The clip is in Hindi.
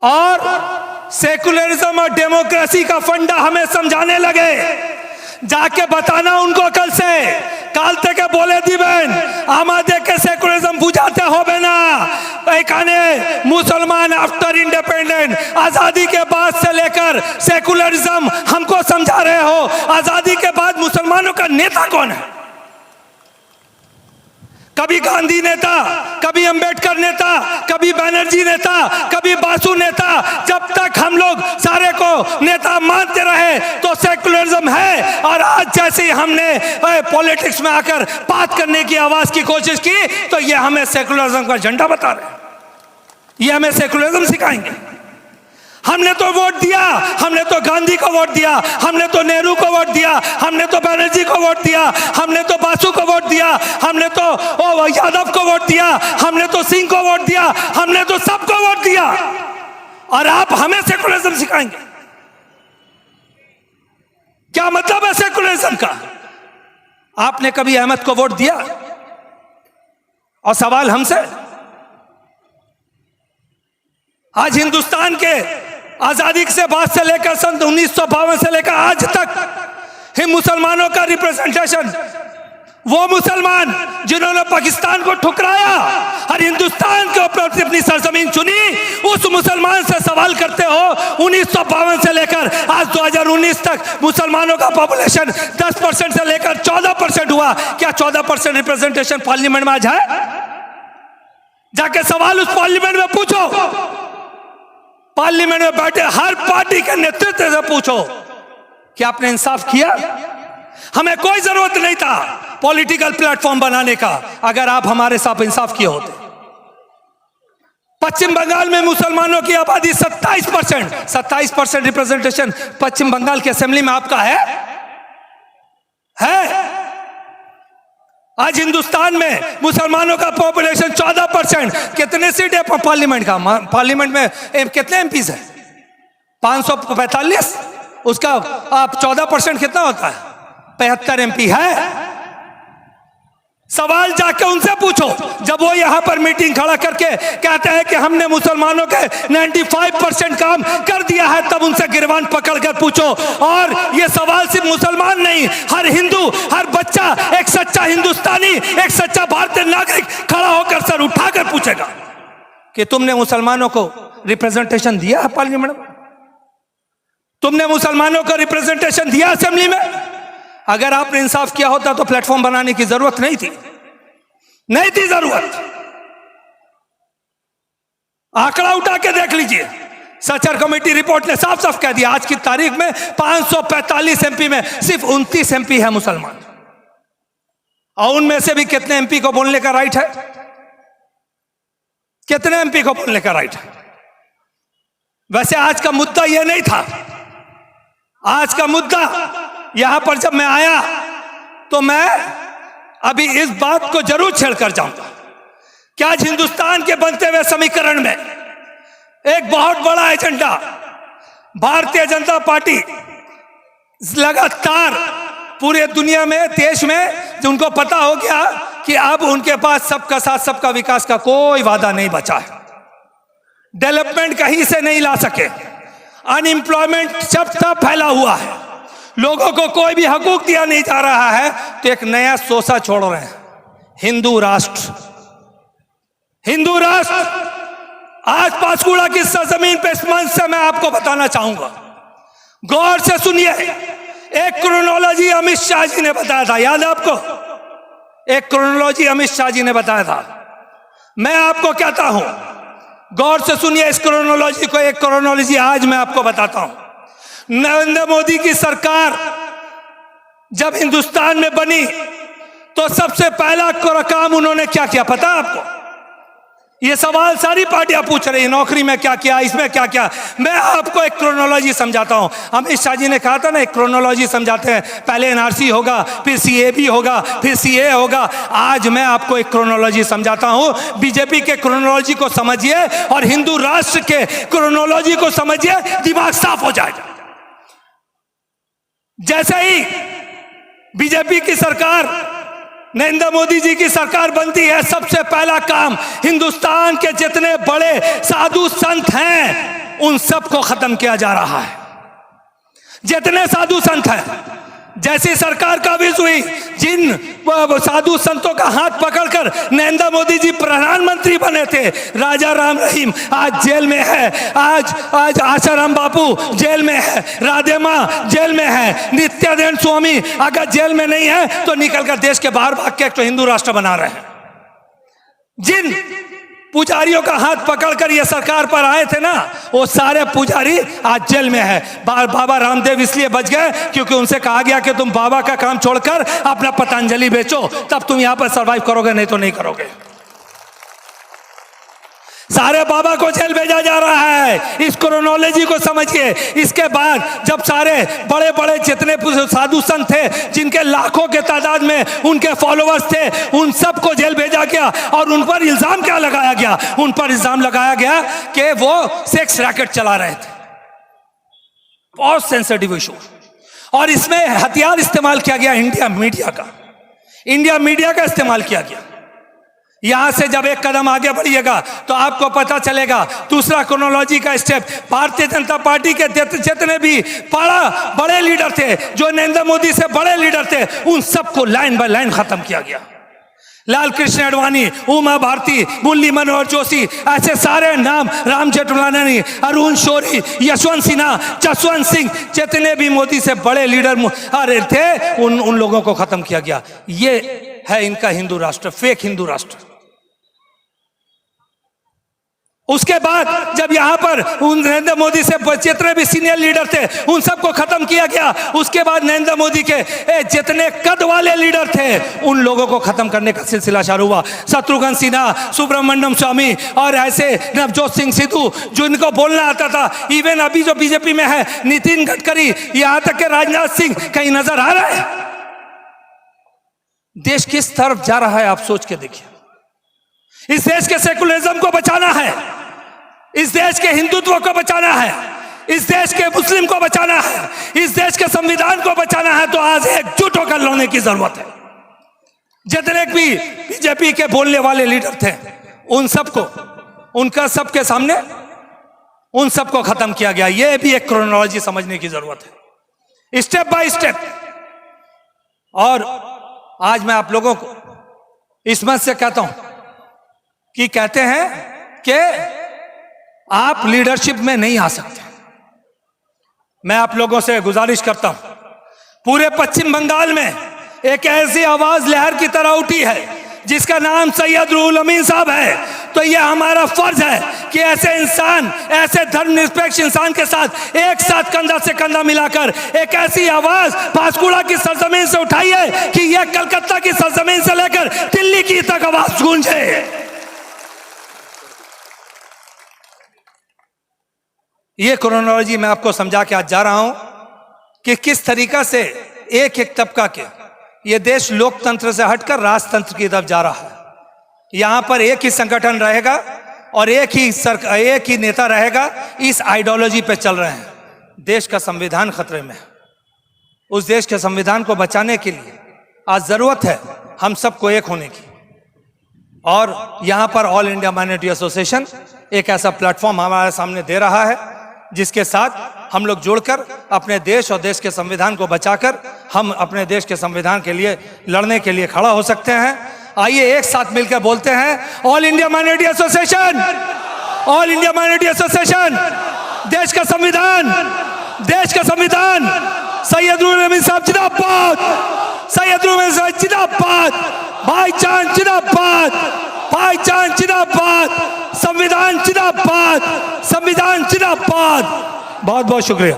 और सेकुलरिज्म और डेमोक्रेसी का फंडा हमें समझाने लगे। जाके बताना उनको कल से काल तक बोले दिबेन आमादे के सेकुलरिज्म बुझाते हो बेना एखाने मुसलमान आफ्टर इंडिपेंडेंट आजादी के बाद से लेकर सेकुलरिज्म हमको समझा रहे हो। आजादी के बाद मुसलमानों का नेता कौन है? कभी गांधी नेता, कभी अंबेडकर नेता, कभी बैनर्जी नेता, कभी बासु नेता। जब तक हम लोग सारे को नेता मानते रहे तो सेकुलरिज्म है। और आज जैसे ही हमने पॉलिटिक्स में आकर बात करने की आवाज की कोशिश की तो ये हमें सेकुलरिज्म का झंडा बता रहे, ये हमें सेकुलरिज्म सिखाएंगे। हमने तो वोट दिया, हमने तो गांधी को वोट दिया, हमने तो नेहरू को वोट दिया, हमने तो बनर्जी को वोट दिया, हमने तो बासु को वोट दिया, हमने तो यादव को वोट दिया, हमने तो सिंह को वोट दिया, हमने तो सबको वोट दिया। और आप हमें सेकुलरिज्म सिखाएंगे? क्या मतलब है सेकुलरिज्म का? आपने कभी अहमद को वोट दिया? और सवाल हमसे, आज हिंदुस्तान के आजादी से बाद से लेकर सन 1952 से लेकर आज तक ही मुसलमानों का रिप्रेजेंटेशन, वो मुसलमान जिन्होंने पाकिस्तान को ठुकराया और हिंदुस्तान के ऊपर अपनी सरजमीन चुनी, उस मुसलमान से सवाल करते हो 1952 से लेकर आज 2019 तक मुसलमानों का पॉपुलेशन 10% से लेकर 14% हुआ। क्या 14% रिप्रेजेंटेशन पार्लियामेंट में आज है? जाके सवाल उस पार्लियामेंट में पूछो, पार्लियामेंट में बैठे हर पार्टी के नेतृत्व से पूछो कि आपने इंसाफ किया? हमें कोई जरूरत नहीं था पॉलिटिकल प्लेटफॉर्म बनाने का अगर आप हमारे साथ इंसाफ किए होते। पश्चिम बंगाल में मुसलमानों की आबादी 27% रिप्रेजेंटेशन पश्चिम बंगाल की असेंबली में आपका है? आज हिंदुस्तान में मुसलमानों का पॉपुलेशन 14%। कितने सीट है पार्लियामेंट का? पार्लियामेंट में कितने एमपीज है? 545। उसका आप 14% कितना होता है? 75 एमपी है। सवाल जाके उनसे पूछो। जब वो यहां पर मीटिंग खड़ा करके कहते हैं कि हमने मुसलमानों के 95% काम कर दिया है, तब उनसे गिरबान पकड़कर पूछो। और ये सवाल सिर्फ मुसलमान नहीं, हर हिंदू, हर बच्चा, एक सच्चा हिंदुस्तानी, एक सच्चा भारतीय नागरिक खड़ा होकर सर उठाकर पूछेगा कि तुमने मुसलमानों को रिप्रेजेंटेशन दिया है पार्लियामेंट में? तुमने मुसलमानों को रिप्रेजेंटेशन दिया असेंबली में? अगर आपने इंसाफ किया होता तो प्लेटफॉर्म बनाने की जरूरत नहीं थी जरूरत। आंकड़ा उठा के देख लीजिए, सचर कमेटी रिपोर्ट ने साफ साफ कह दिया आज की तारीख में 545 एमपी में सिर्फ 29 एमपी है मुसलमान। और उनमें से भी कितने एमपी को बोलने का राइट है? कितने एमपी को बोलने का राइट है? वैसे आज का मुद्दा यह नहीं था। आज का मुद्दा यहां पर जब मैं आया तो मैं अभी इस बात को जरूर छेड़कर जाऊंगा कि आज हिंदुस्तान के बनते हुए समीकरण में एक बहुत बड़ा एजेंडा भारतीय जनता पार्टी लगातार पूरे दुनिया में, देश में, उनको पता हो गया कि अब उनके पास सबका साथ सबका विकास का कोई वादा नहीं बचा है। डेवलपमेंट कहीं से नहीं ला सके, अनएम्प्लॉयमेंट सब फैला हुआ है, लोगों को कोई भी हकूक दिया नहीं जा रहा है। तो एक नया सोचा छोड़ रहे हैं, हिंदू राष्ट्र। हिंदू राष्ट्र आज पांचकुड़ा की सरजमीन पे इस मंच से मैं आपको बताना चाहूंगा, गौर से सुनिए। एक क्रोनोलॉजी अमित शाह जी ने बताया था, याद है आपको? एक क्रोनोलॉजी अमित शाह जी ने बताया था। मैं आपको कहता हूं, गौर से सुनिए इस क्रोनोलॉजी को। एक क्रोनोलॉजी आज मैं आपको बताता हूं। नरेंद्र मोदी की सरकार जब हिंदुस्तान में बनी तो सबसे पहला काम उन्होंने क्या किया पता है आपको? ये सवाल सारी पार्टियां पूछ रही है, नौकरी में क्या किया, इसमें क्या किया। मैं आपको एक क्रोनोलॉजी समझाता हूं। अमित शाह जी ने कहा था ना, एक क्रोनोलॉजी समझाते हैं, पहले एनआरसी होगा, फिर सीएबी होगा, फिर सीए होगा। आज मैं आपको एक क्रोनोलॉजी समझाता हूं। बीजेपी के क्रोनोलॉजी को समझिए और हिंदू राष्ट्र के क्रोनोलॉजी को समझिए, दिमाग साफ हो जाएगा। जैसे ही बीजेपी की सरकार, नरेंद्र मोदी जी की सरकार बनती है, सबसे पहला काम हिंदुस्तान के जितने बड़े साधु संत हैं उन सबको खत्म किया जा रहा है। जितने साधु संत हैं, जैसी सरकार काबिज हुई, जिन साधु संतों का हाथ पकड़कर नरेंद्र मोदी जी प्रधानमंत्री बने थे, राजा राम रहीम आज जेल में है, आज आशाराम बापू जेल में है, राधे माँ जेल में है, नित्यानंद स्वामी अगर जेल में नहीं है तो निकलकर देश के बाहर भाग के एक तो हिंदू राष्ट्र बना रहे हैं। जिन पुजारियों का हाथ पकड़कर ये सरकार पर आए थे ना, वो सारे पुजारी आज जेल में है। बाबा रामदेव इसलिए बच गए क्योंकि उनसे कहा गया कि तुम बाबा का काम छोड़कर अपना पतंजलि बेचो, तब तुम यहां पर सरवाइव करोगे, नहीं तो नहीं करोगे। सारे बाबा को जेल भेजा जा रहा है। इस क्रोनोलॉजी को समझिए। इसके बाद जब सारे बड़े बड़े जितने साधु संत थे, जिनके लाखों के तादाद में उनके फॉलोअर्स थे, उन सबको जेल भेजा गया। और उन पर इल्जाम क्या लगाया गया? उन पर इल्जाम लगाया गया कि वो सेक्स रैकेट चला रहे थे। बहुत सेंसिटिव इशू। और इसमें हथियार इस्तेमाल किया गया इंडिया मीडिया का इस्तेमाल किया गया। यहां से जब एक कदम आगे बढ़िएगा तो आपको पता चलेगा दूसरा क्रोनोलॉजी का स्टेप। भारतीय जनता पार्टी के जितने भी बड़े लीडर थे, जो नरेंद्र मोदी से बड़े लीडर थे, उन सबको लाइन बाय लाइन खत्म किया गया। लाल कृष्ण आडवाणी, उमा भारती, मुरली मनोहर जोशी, ऐसे सारे नाम, राम जेठमलानी, अरुण शौरी, यशवंत सिन्हा, जसवंत सिंह, जितने भी मोदी से बड़े लीडर थे, उन लोगों को खत्म किया गया। ये है इनका हिंदू राष्ट्र, फेक हिंदू राष्ट्र। उसके बाद जब यहां पर नरेंद्र मोदी से जितने भी सीनियर लीडर थे, उन सबको खत्म किया गया। उसके बाद नरेंद्र मोदी के जितने कद वाले लीडर थे, उन लोगों को खत्म करने का सिलसिला शुरू हुआ। शत्रुघ्न सिन्हा, सुब्रमण्यम स्वामी और ऐसे नवजोत सिंह सिद्धू, जिनको बोलना आता था। इवन अभी जो बीजेपी में है, नितिन गडकरी, यहां तक के राजनाथ सिंह, कहीं नजर आ रहा है? देश किस तरफ जा रहा है आप सोच के देखिए। इस देश के सेकुलरिज्म को बचाना है, इस देश के हिंदुत्व को बचाना है, इस देश के मुस्लिम को बचाना है, इस देश के संविधान को बचाना है, तो आज एकजुट होकर लड़ने की जरूरत है। जितने भी बीजेपी के बोलने वाले लीडर थे, उन सबको, उनका सबके सामने उन सबको खत्म किया गया। यह भी एक क्रोनोलॉजी समझने की जरूरत है, स्टेप बाय स्टेप। और आज मैं आप लोगों को इस मत से कहता हूं कि कहते हैं कि आप लीडरशिप में नहीं आ सकते। मैं आप लोगों से गुजारिश करता हूं, पूरे पश्चिम बंगाल में एक ऐसी आवाज लहर की तरह उठी है जिसका नाम सैयद रूहुल अमीन साहब है। तो यह हमारा फर्ज है कि ऐसे इंसान, ऐसे धर्मनिरपेक्ष इंसान के साथ एक साथ कंधा से कंधा मिलाकर एक ऐसी आवाज पांचकुड़ा की सरजमीन से उठाइए कि यह कलकत्ता की सरजमीन से लेकर दिल्ली की तक आवाज गूंजे। ये क्रोनोलॉजी मैं आपको समझा के आज जा रहा हूं कि किस तरीका से एक एक तबका के ये देश लोकतंत्र से हटकर राजतंत्र की तरफ जा रहा है। यहां पर एक ही संगठन रहेगा और एक ही नेता रहेगा। इस आइडियोलॉजी पे चल रहे हैं। देश का संविधान खतरे में है। उस देश के संविधान को बचाने के लिए आज जरूरत है हम सबको एक होने की। और यहां पर ऑल इंडिया माइनॉरिटी एसोसिएशन एक ऐसा प्लेटफॉर्म हमारे सामने दे रहा है जिसके साथ हम लोग जुड़कर अपने देश और देश के संविधान को बचाकर हम अपने देश के संविधान के लिए लड़ने के लिए खड़ा हो सकते हैं। आइए एक साथ मिलकर बोलते हैं, all India minority association, all India minority association, देश का संविधान, देश का संविधान, सैयद रूहुल अमीन साहब जिंदाबाद, सैयद रूहुल अमीन साहब जिंदाबाद, भाईचान जिंदाबाद, भाईचान जिंदाबाद, संविधान जिंदाबाद, संविधान जिंदाबाद। बहुत बहुत शुक्रिया।